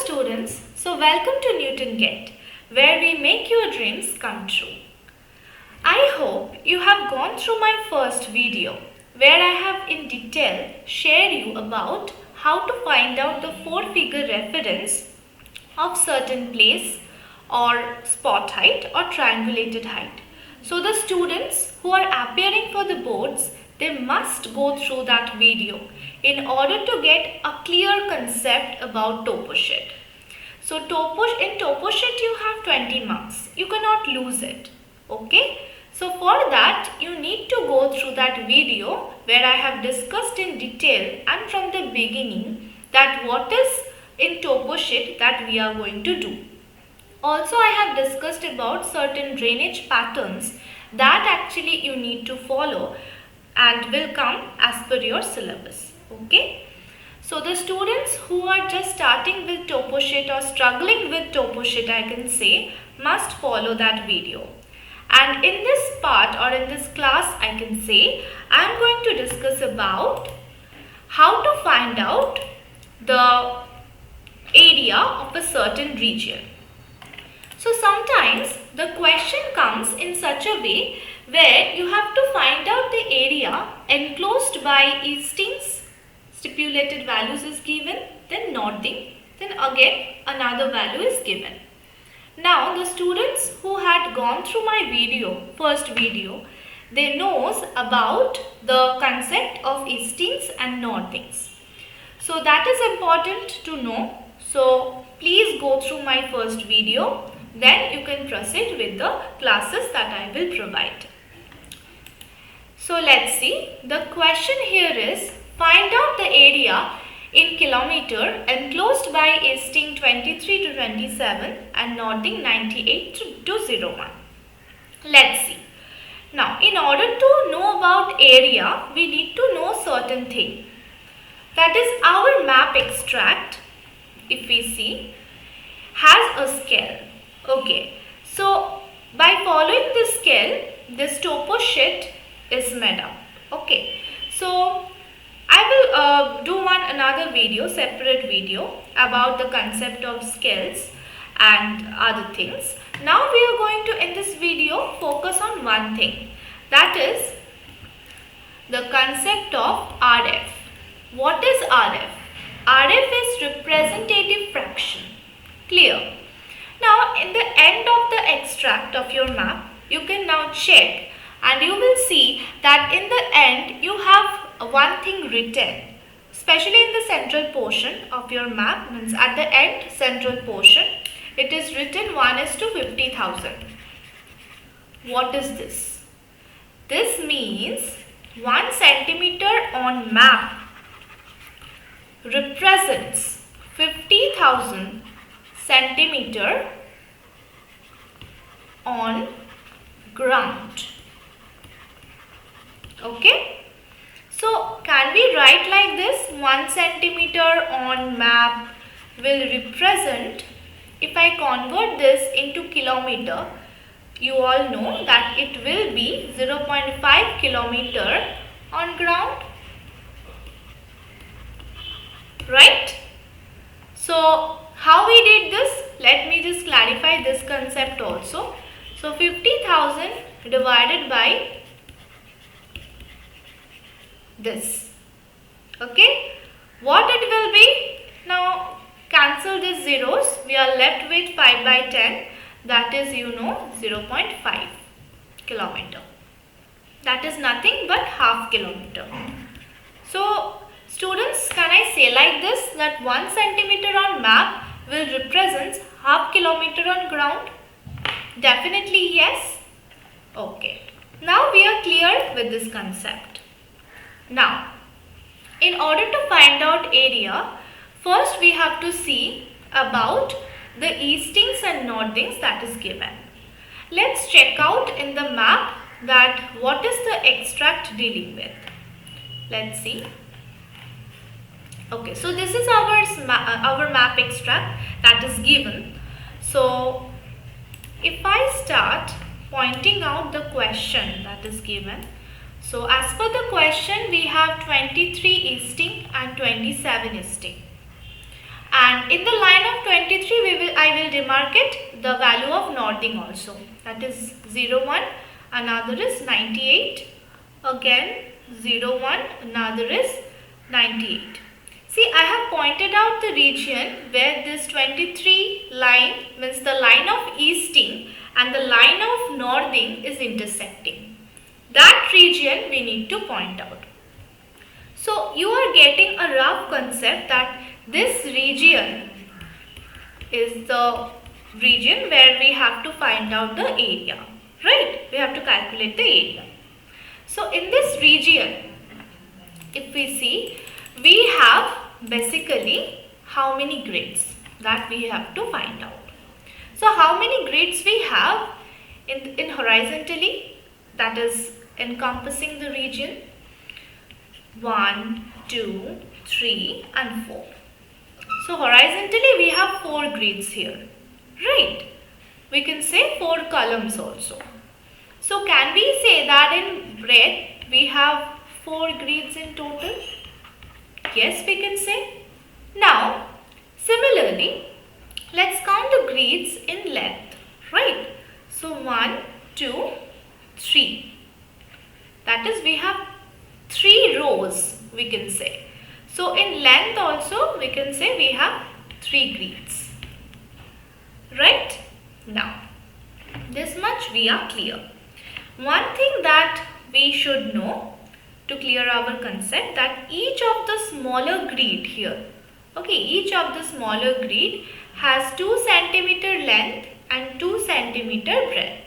students, welcome to Newton Get, where we make your dreams come true. I hope you have gone through my first video where I have in detail shared you about how to find out the four-figure reference of certain place or spot height or triangulated height. So the students who are appearing for the boards, they must go through that video in order to get a clear concept about topo sheet. So in topo sheet you have 20 marks. You cannot lose it. Okay. So for that you need to go through that video where I have discussed in detail and from the beginning that what is in topo sheet that we are going to do. Also I have discussed about certain drainage patterns that actually you need to follow and will come as per your syllabus. Okay. So the students who are just starting with topo sheet or struggling with topo sheet, I can say, must follow that video. And in this part or in this class, I can say, I am going to discuss about how to find out the area of a certain region. So sometimes the question comes in such a way where you have to find out the area enclosed by eastings, stipulated values is given, then northing, then again another value is given. Now the students who had gone through my first video, they knows about the concept of eastings and northings. So that is important to know. So please go through my first video, then you can proceed with the classes that I will provide. So let's see, the question here is find out the area in kilometer enclosed by easting 23 to 27 and northing 98 to 01. Let's see. Now in order to know about area, we need to know certain thing. That is our map extract, if we see, has a scale. Okay, so by following this scale, this topo sheet is made up. Okay, so I will do another video, separate video about the concept of scales and other things. Now we are going to in this video focus on one thing, that is the concept of RF. What is RF? RF is representative fraction. Clear? Now in the end of the extract of your map, you can now check and you will see that in the end you have one thing written, especially in the central portion of your map, means at the end central portion, it is written 1:50,000. What is this? This means 1 centimeter on map represents 50,000 centimeter on ground. Okay. So can we write like this? 1 centimeter on map will represent, if I convert this into kilometer, you all know that it will be 0.5 kilometer on ground. Right? So how we did this? Let me just clarify this concept also. So 50,000 divided by this. Okay. What it will be? Now cancel these zeros. We are left with 5 by 10. That is 0.5 kilometer. That is nothing but half kilometer. So students, can I say like this, that 1 centimeter on map will represent half kilometer on ground? Definitely yes. Okay. Now we are clear with this concept. Now, in order to find out area, first we have to see about the eastings and northings that is given. Let's check out in the map that what is the extract dealing with. Let's see. Okay, so this is our map extract that is given. So if I start pointing out the question that is given, so as per the question we have 23 easting and 27 easting. And in the line of 23 I will demarcate the value of northing also. That is 0, 1, another is 98, again 0, 1, another is 98. See, I have pointed out the region where this 23 line means the line of easting and the line of northing is intersecting. That region we need to point out. So you are getting a rough concept that this region is the region where we have to find out the area, right? We have to calculate the area. So in this region, if we see, we have basically how many grids that we have to find out. So how many grids we have in horizontally, that is encompassing the region? 1, 2, 3 and 4. So horizontally we have 4 grids here, right? We can say 4 columns also. So can we say that in breadth we have 4 grids in total? Yes, we can say. Now similarly, let's count the grids in length, right? So 1, 2, 3. That is, we have 3 rows, we can say. So in length also we can say we have 3 grids, right? Now this much we are clear. One thing that we should know to clear our concept, that each of the smaller grid here, okay, each of the smaller grid has 2 centimeter length and 2 centimeter breadth.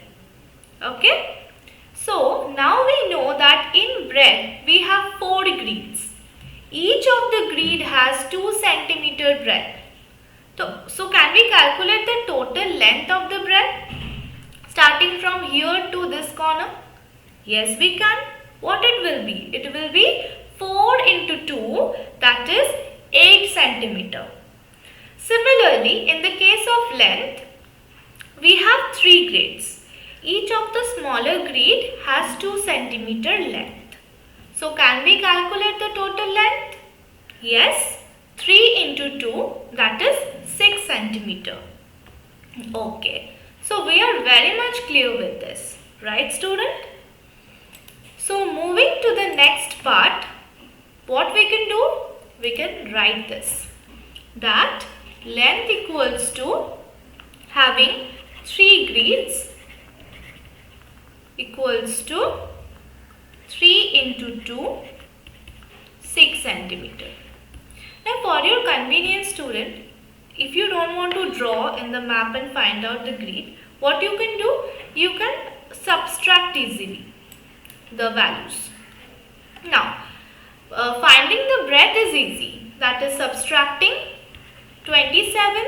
Okay. So now we know that in breadth we have 4 grids. Each of the grid has 2 centimeter breadth. So can we calculate the total length of the breadth starting from here to this corner? Yes, we can. What it will be? It will be 4 into 2, that is 8 centimeter. Similarly, in the case of length, we have 3 grids. Each of the smaller grid has 2 centimeter length. So can we calculate the total length? Yes, 3 into 2, that is 6 centimeter. Okay, so we are very much clear with this, right student? So moving to the next part, what we can do? We can write this, that length equals to having 3 grids equals to 3 into 2, 6 centimeter. Now for your convenience student, if you don't want to draw in the map and find out the grid, what you can do? You can subtract easily the values. Now finding the breadth is easy, that is subtracting 27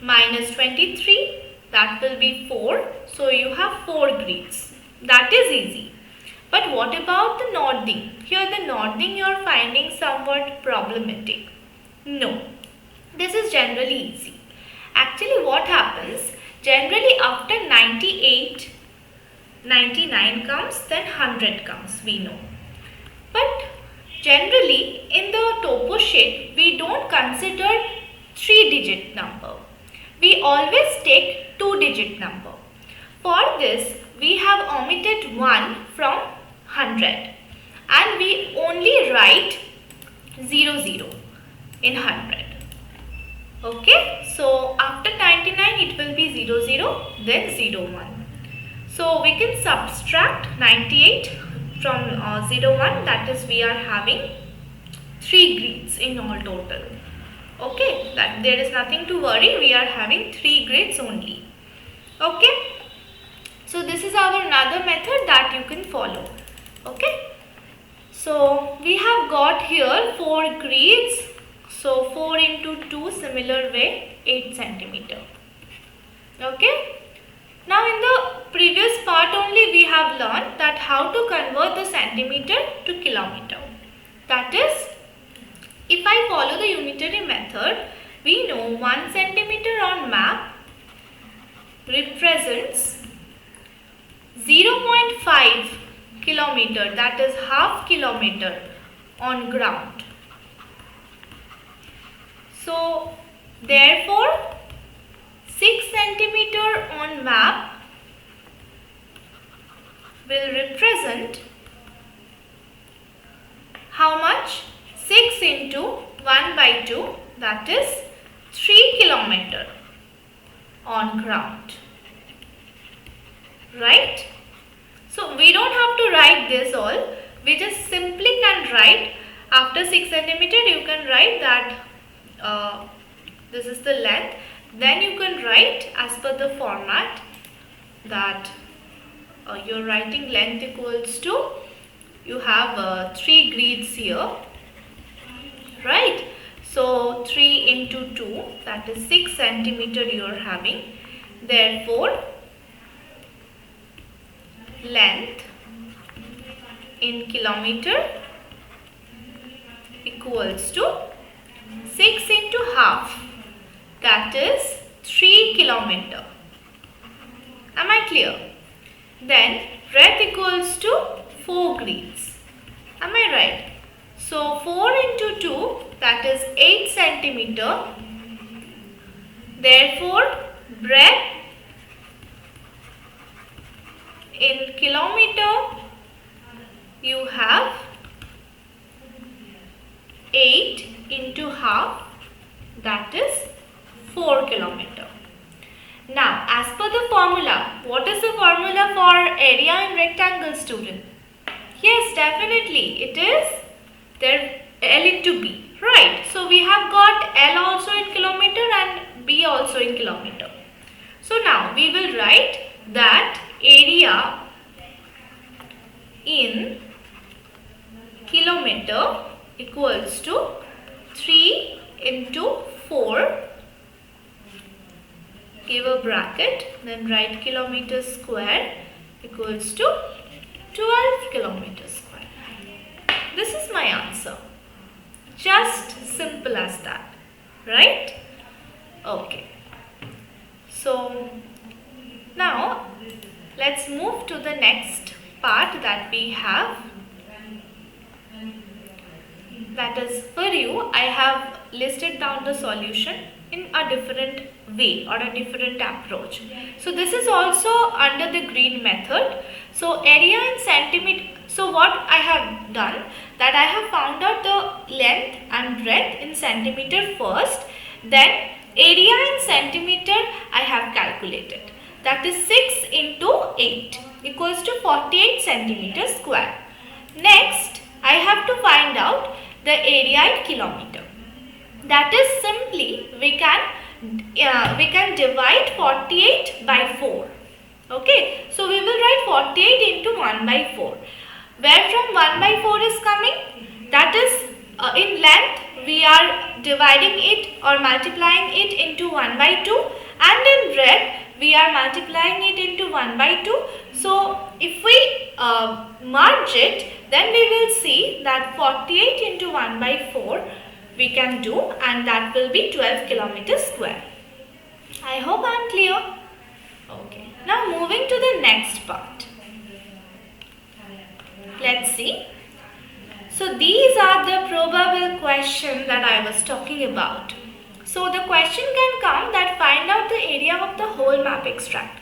minus 23, that will be 4. So you have 4 grids. That is easy. But what about the northing? Here the northing you are finding somewhat problematic. No, this is generally easy. Actually what happens? Generally after 98, 99 comes, then 100 comes, we know. But generally in the topo sheet we don't consider 3-digit number. We always take 2-digit number. For this we have omitted 1 from 100 and we only write 00 in 100. Okay, so after 99 it will be 00, then 01. So we can subtract 98 from 01, that is we are having 3 grids in all total. Okay, that there is nothing to worry, we are having 3 grids only. Okay, so this is our another method that you can follow. Okay, so we have got here 4 grids, so 4 into 2 similar way 8 centimeter. Okay, now in the previous part only we have learned that how to convert the centimeter to kilometer. That is, if I follow the unitary method, we know 1 centimeter on map represents 0.5 kilometer, that is half kilometer on ground. So Therefore, 6 centimeter on map will represent how much? 6 into 1 by 2, that is 3 kilometer on ground. Right? So we don't have to write this all. We just simply can write after 6 centimeter. You can write that this is the length. Then you can write as per the format that your writing length equals to, you have 3 grids here, right? So 3 into 2, that is 6 centimeter you are having. Therefore, length in kilometer equals to 6 into half, that is 3 kilometer. Am I clear? Then breadth equals to 4 grids. Am I right? So 4 into 2, that is 8 centimeter. Therefore, breadth in kilometer you have 8 into half, that is 4 kilometer. Now, as per the formula, what is the formula for area in rectangle, student? Yes, definitely it is there L into B, right? So we have got L also in kilometer and B also in kilometer. So now we will write that area in kilometer equals to 3 into 4, give a bracket, then write kilometer square equals to 12 kilometers square. This is my answer. Just simple as that, right? Okay. So now let's move to the next part that we have. That is, for you, I have listed down the solution in a different way or a different approach. So this is also under the green method. So area in centimeter. So what I have done, that I have found out the length and breadth in centimeter first, then area in centimeter I have calculated. That is 6 into 8 equals to 48 centimeter square. Next, I have to find out the area in kilometer. That is simply we can divide 48 by 4. Okay, so we will write 48 into 1 by 4. Where from 1 by 4 is coming? That is in length we are dividing it or multiplying it into 1 by 2, and in breadth we are multiplying it into 1 by 2. So if we merge it, then we will see that 48 into 1 by 4 we can do, and that will be 12 kilometers square. I hope I am clear. Okay. Now moving to the next part. Let's see. So these are the probable questions that I was talking about. So the question can come that find out the area of the whole map extract.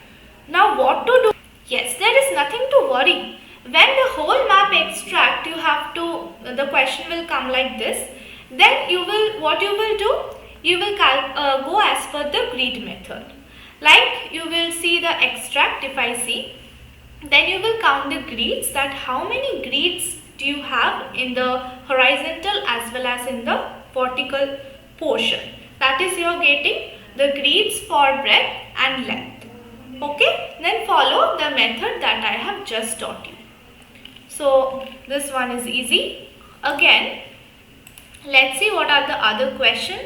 Now what to do? Yes, there is nothing to worry. When the whole map extract, you have to, the question will come like this. Then what you will do? You will go as per the grid method. Like you will see the extract, if I see, then you will count the grids, that how many grids do you have in the horizontal as well as in the vertical portion. That is, you are getting the grids for breadth and length. Okay, then follow the method that I have just taught you. So this one is easy. Again, let's see what are the other questions.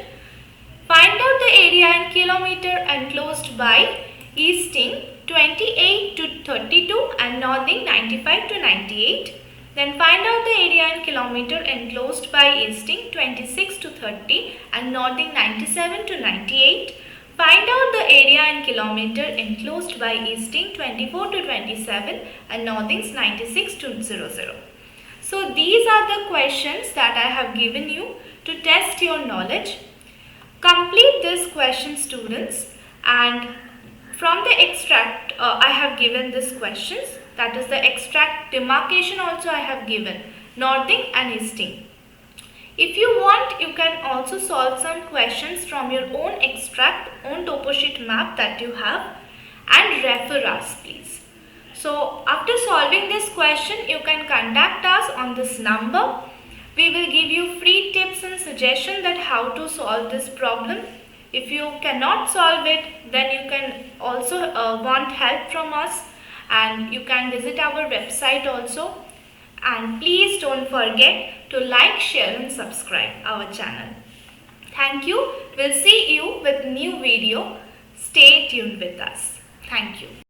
Find out the area in kilometer enclosed by easting 28 to 32 and northing 95 to 98. Then find out the area in kilometer enclosed by easting 26 to 30 and northing 97 to 98. Find out the area in kilometer enclosed by easting 24 to 27 and northings 96 to 00. So these are the questions that I have given you to test your knowledge. Complete this question, students, and from the extract I have given these questions, that is the extract demarcation also I have given, northing and easting. If you want, you can also solve some questions from your own extract, own topo sheet map that you have, and refer us please. So after solving this question, you can contact us on this number. We will give you free tips and suggestions that how to solve this problem. If you cannot solve it, then you can also want help from us, and you can visit our website also. And please don't forget to like, share and subscribe our channel. Thank you. We'll see you with new video. Stay tuned with us. Thank you.